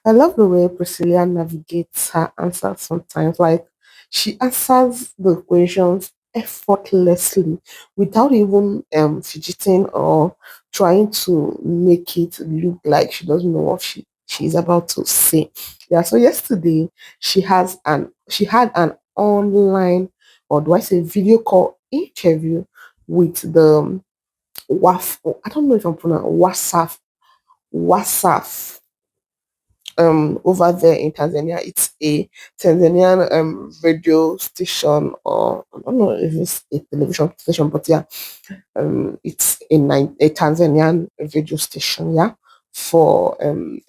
I love the way Priscilla navigates her answers sometimes. Like she answers the questions effortlessly without even fidgeting or trying to make it look like she doesn't know what she's about to say. Yeah, so yesterday she had an online, or do I say video call interview with the WAF, I don't know if I'm pronouncing WhatsApp over there in Tanzania. It's a Tanzanian radio station, or I don't know if it's a television station, but yeah, it's a Tanzanian radio station, yeah, for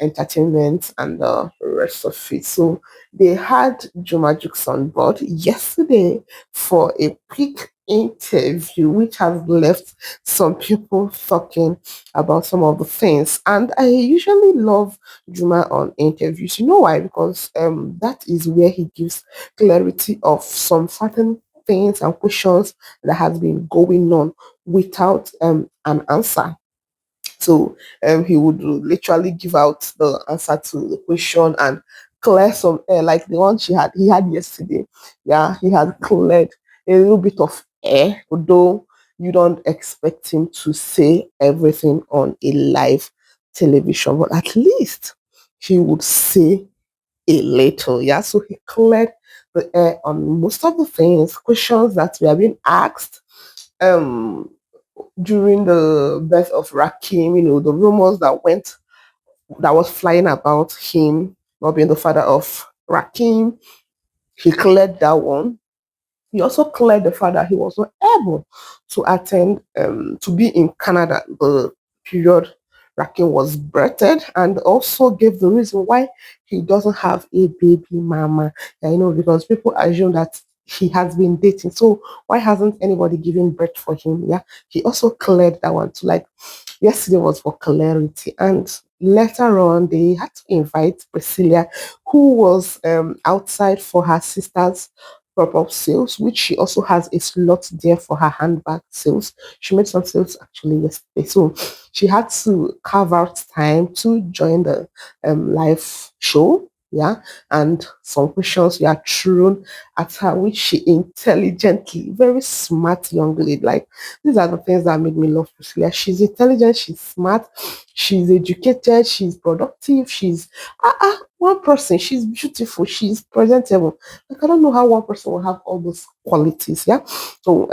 entertainment and the rest of it. So they had jumajux on board yesterday for a quick interview, which has left some people talking about some of the things. And I usually love Juma on interviews. You know why? Because that is where he gives clarity of some certain things and questions that has been going on without an answer. So he would literally give out the answer to the question and clear some air, like the one he had yesterday. Yeah, he had cleared a little bit of air, although you don't expect him to say everything on a live television, but at least he would say a little. Yeah, so he cleared the air on most of the things, questions that were being asked. Um, During the birth of Rakim, the rumors that was flying about him not being the father of Rakim, he cleared that one. He also cleared the fact that he was not able to attend, to be in Canada the period Rakim was birthed, and also gave the reason why he doesn't have a baby mama. Because people assume that he has been dating. So why hasn't anybody given birth for him? Yeah, he also cleared that one too. Like yesterday was for clarity, and later on they had to invite Priscilla, who was outside for her sister's pop-up sales, which she also has a slot there for her handbag sales. She made some sales actually yesterday, so she had to carve out time to join the live show. Yeah, and some questions were thrown at her, which she intelligently, very smart young lady. Like these are the things that made me love Priscilla. She's intelligent, she's smart, she's educated, she's productive, she's one person, she's beautiful, she's presentable. Like I don't know how one person will have all those qualities. Yeah. So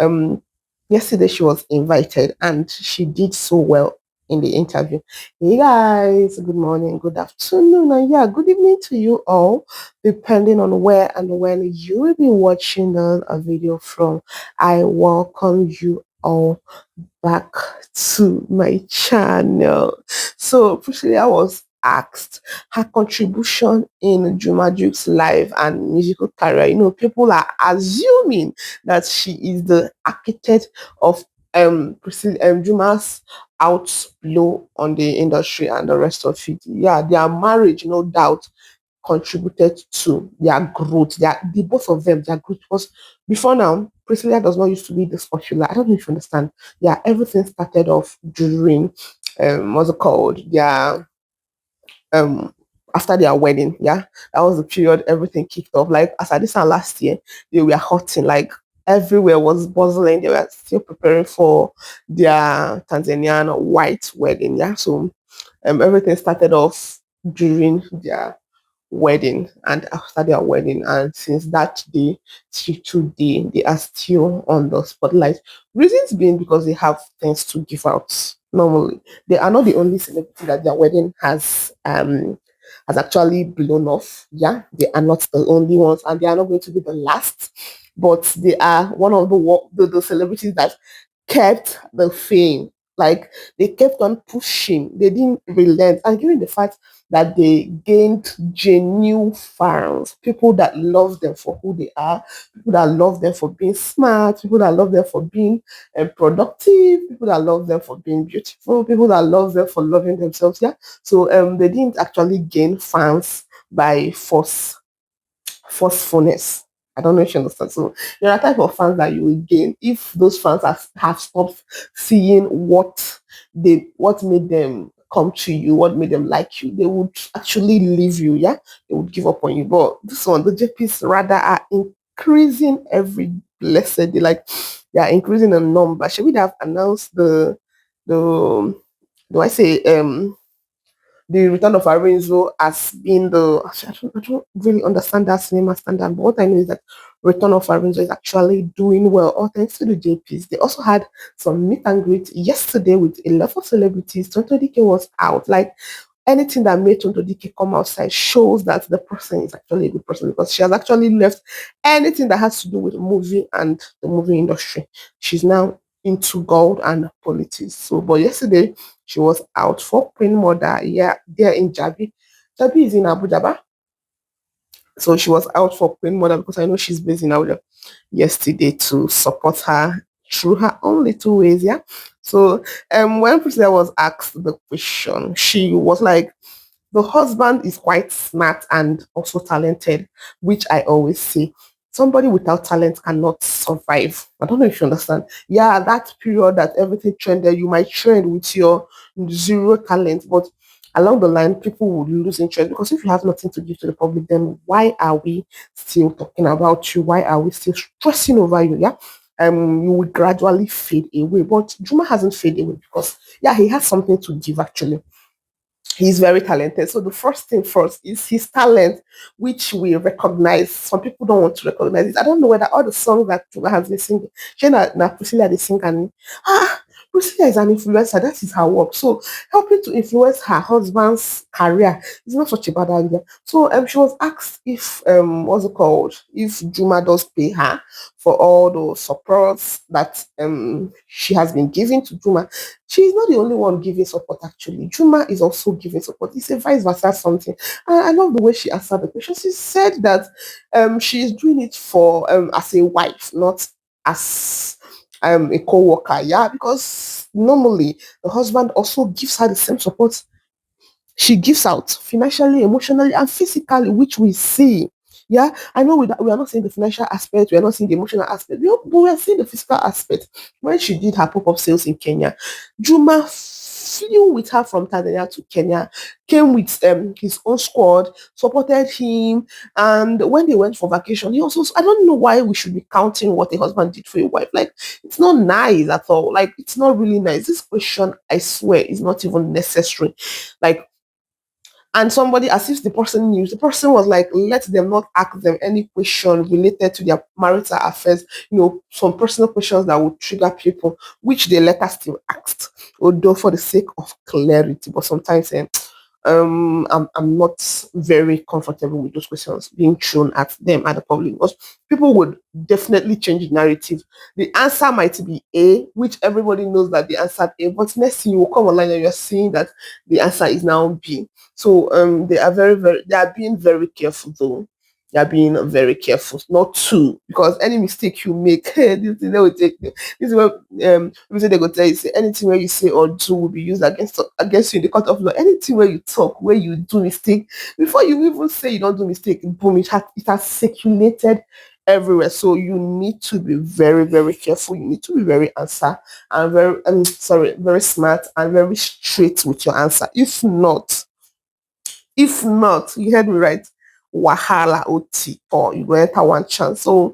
yesterday she was invited and she did so well in the interview. Hey guys, good morning, good afternoon, and yeah, good evening to you all, depending on where and when you will be watching a video from. I welcome you all back to my channel. So Priscilla was asked her contribution in Jumaju's life and musical career. People are assuming that she is the architect of Juma's outblow on the industry and the rest of it. Yeah, their marriage, no doubt, contributed to their growth. The both of them, their growth, because before now, Priscilla does not used to be this popular. I don't know if you understand. Yeah, everything started off during what's it called? Their um after their wedding. Yeah, that was the period everything kicked off. Like as I did last year, they were hotting, like everywhere was buzzing. They were still preparing for their Tanzanian white wedding. Yeah, so everything started off during their wedding and after their wedding, and since that day till today they are still on the spotlight. Reasons being because they have things to give out. Normally they are not the only celebrity that their wedding has actually blown off. Yeah, they are not the only ones, and they are not going to be the last, but they are one of the celebrities that kept the fame. Like they kept on pushing, they didn't relent, and given the fact that they gained genuine fans, people that love them for who they are, people that love them for being smart, people that love them for being productive, people that love them for being beautiful, people that love them for loving themselves. Yeah, so they didn't actually gain fans by forcefulness. I don't know if you understand. So there are type of fans that you will gain if those fans have stopped seeing what made them come to you, what made them like you, they would actually leave you. Yeah, they would give up on you. But this one, the JPs rather are increasing every blessed day. Like they are increasing in number. Should we have announced the do I say the return of Arinzo as being the I don't really understand that cinema standard, but what I know is that return of Arinzo is actually doing well, all thanks to the JPs. They also had some meet and greet yesterday with a lot of celebrities. Tonto Dike was out. Like anything that made Tonto Dike come outside shows that the person is actually a good person because she has actually left anything that has to do with movie and the movie industry. She's now into gold and politics. So, but yesterday she was out for Queen Mother. Yeah, there in Jabi. Jabi is in Abuja. So she was out for Queen Mother because I know she's based in Abuja yesterday to support her through her own little ways. Yeah. So when Priscilla was asked the question, she was like, the husband is quite smart and also talented, which I always say. Somebody without talent cannot survive. I don't know if you understand. Yeah, that period that everything trended, you might trend with your zero talent, but along the line, people would lose interest because if you have nothing to give to the public, then why are we still talking about you? Why are we still stressing over you? Yeah. You will gradually fade away. But Juma hasn't faded away because yeah, he has something to give actually. He's very talented. So the first thing first is his talent, which we recognize. Some people don't want to recognize it. I don't know whether all the songs that Tuba has been singing, she na Priscilla they sing and Priscilla is an influencer. That is her work. So helping to influence her husband's career is not such a bad idea. So she was asked if what's it called? If Juma does pay her for all the supports that she has been giving to Juma. She's not the only one giving support, actually. Juma is also giving support. It's a vice versa something. And I love the way she answered the question. She said that she is doing it for as a wife, not as a co-worker. Yeah, because normally the husband also gives her the same support she gives out financially, emotionally, and physically, which we see. Yeah, I know we are not seeing the financial aspect, we are not seeing the emotional aspect, but we are seeing the physical aspect. When she did her pop up sales in Kenya, Juma flew with her from Tanzania to Kenya, came with his own squad, supported him, and when they went for vacation, he also. I don't know why we should be counting what a husband did for a wife. Like it's not nice at all. Like it's not really nice. This question, I swear, is not even necessary. Like and somebody as if the person knew the person was like let them not ask them any question related to their marital affairs, some personal questions that would trigger people, which they later still asked, although for the sake of clarity. But sometimes I'm not very comfortable with those questions being thrown at them at the public because people would definitely change the narrative. The answer might be A, which everybody knows that the answer A, but next thing you will come online and you're seeing that the answer is now B. So they are they are being very careful though. They are being very careful not to, because any mistake you make, this is they will take. This is what reason they go tell you say anything where you say or do will be used against you in the court of law. Anything where you talk, where you do mistake, before you even say you don't do mistake, boom, it has circulated everywhere. So you need to be very, very careful. You need to be very answer and very smart and very straight with your answer. If not, you heard me right. Wahala OT or you go enter one chance. So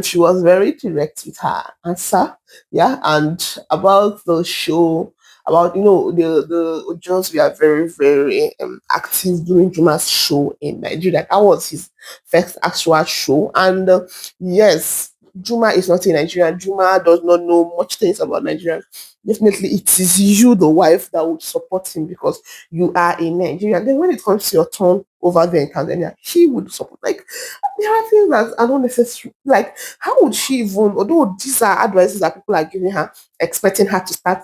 she was very direct with her answer. Yeah, and about the show, about the Ojones we are very, very active during Juma's show in Nigeria. That was his first actual show. And yes, Juma is not in Nigeria. Juma does not know much things about Nigeria. Definitely it is you, the wife, that would support him because you are in Nigeria. Then when it comes to your turn over there in Tanzania, she would support. Like there are things that are not necessary. Like how would she even? Although these are advices that people are giving her, expecting her to start,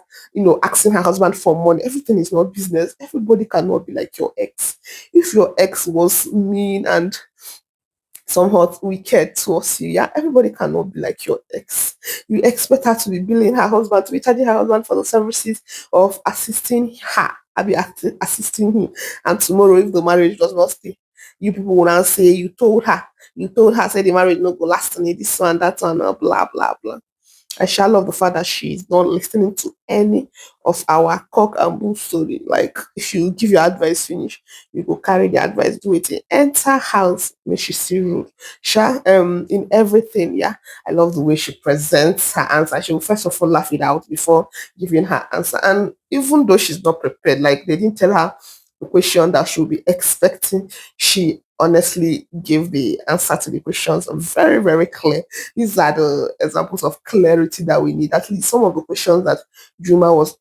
asking her husband for money. Everything is not business. Everybody cannot be like your ex. If your ex was mean and somewhat wicked towards you. Yeah, everybody cannot be like your ex. You expect her to be billing her husband, to be charging her husband for the services of assisting her. I'll be assisting him. And tomorrow, if the marriage does not stay, you people will now say you told her, say the marriage no go last and this one, that one, blah, blah, blah. I shall love the fact that she's not listening to any of our cock and bull story. Like, if you give your advice finish, you go carry the advice, do it. Enter house, may she see rude. Sha, in everything, yeah. I love the way she presents her answer. She will first of all laugh it out before giving her answer. And even though she's not prepared, like they didn't tell her the question that she'll be expecting, she honestly gave the answer to the questions very, very clear. These are the examples of clarity that we need. At least some of the questions that Juma was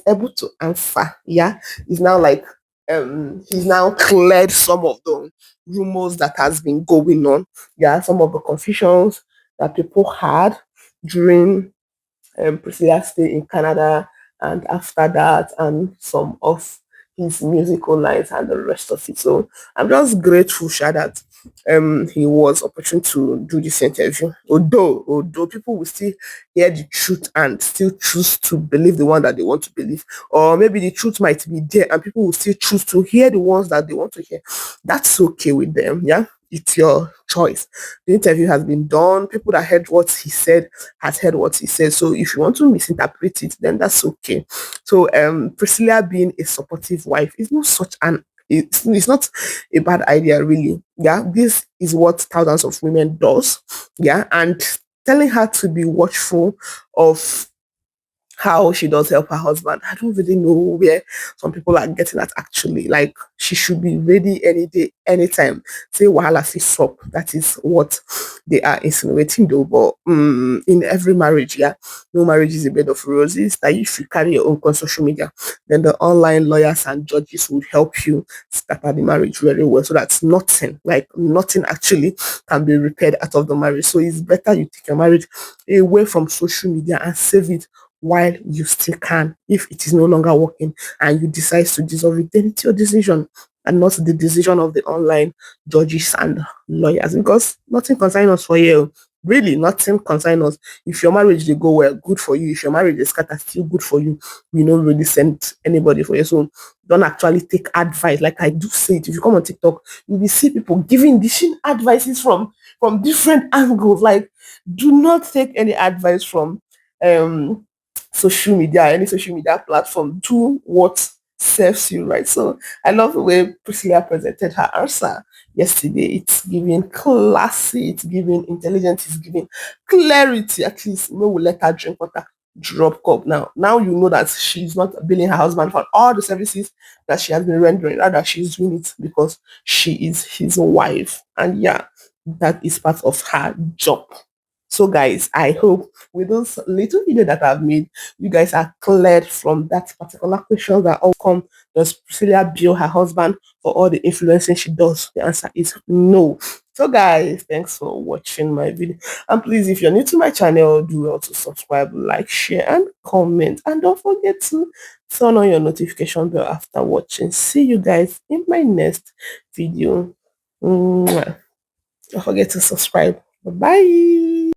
able to answer. Yeah, he's now like he's now cleared some of the rumors that has been going on. Yeah, some of the confusions that people had during Priscilla stay in Canada, and after that, and some of his musical lines and the rest of it. So I'm just grateful, Sha, that he was opportune to do this interview. Although people will still hear the truth and still choose to believe the one that they want to believe, or maybe the truth might be there and people will still choose to hear the ones that they want to hear. That's okay with them, yeah. It's your choice. The interview has been done. People that heard what he said has heard what he said. So if you want to misinterpret it, then that's okay. So Priscilla being a supportive wife is not such an it's not a bad idea really. Yeah, this is what thousands of women does. Yeah, and telling her to be watchful of how she does help her husband. I don't really know where some people are getting at actually. Like she should be ready any day, anytime. Say wahala fit sup. That is what they are insinuating though. But in every marriage, yeah, no marriage is a bed of roses. That if you carry your own on social media, then the online lawyers and judges would help you scatter the marriage very well. So that's nothing, like nothing actually can be repaired out of the marriage. So it's better you take your marriage away from social media and save it while you still can. If it is no longer working and you decide to dissolve it, then it's your decision and not the decision of the online judges and lawyers, because nothing concerns us for you. Really, nothing concerns us. If your marriage they go well, good for you. If your marriage is scattered, still good for you. We don't really send anybody for you. So don't actually take advice. Like I do say it. If you come on TikTok, you will see people giving different advices from different angles. Like, do not take any advice from um social media, any social media platform. Do what serves you right. So I love the way Priscilla presented her answer yesterday. It's giving classy, it's giving intelligence, it's giving clarity. At least we will let her drink water, drop cup. Now you know that she's not billing her husband for all the services that she has been rendering, rather she's doing it because she is his wife. And yeah, that is part of her job. So guys, I hope with this little video that I've made, you guys are cleared from that particular question that all come, does Priscilla bill her husband for all the influencing she does? The answer is no. So guys, thanks for watching my video. And please, if you're new to my channel, do well to subscribe, like, share, and comment. And don't forget to turn on your notification bell after watching. See you guys in my next video. Mwah. Don't forget to subscribe. Bye.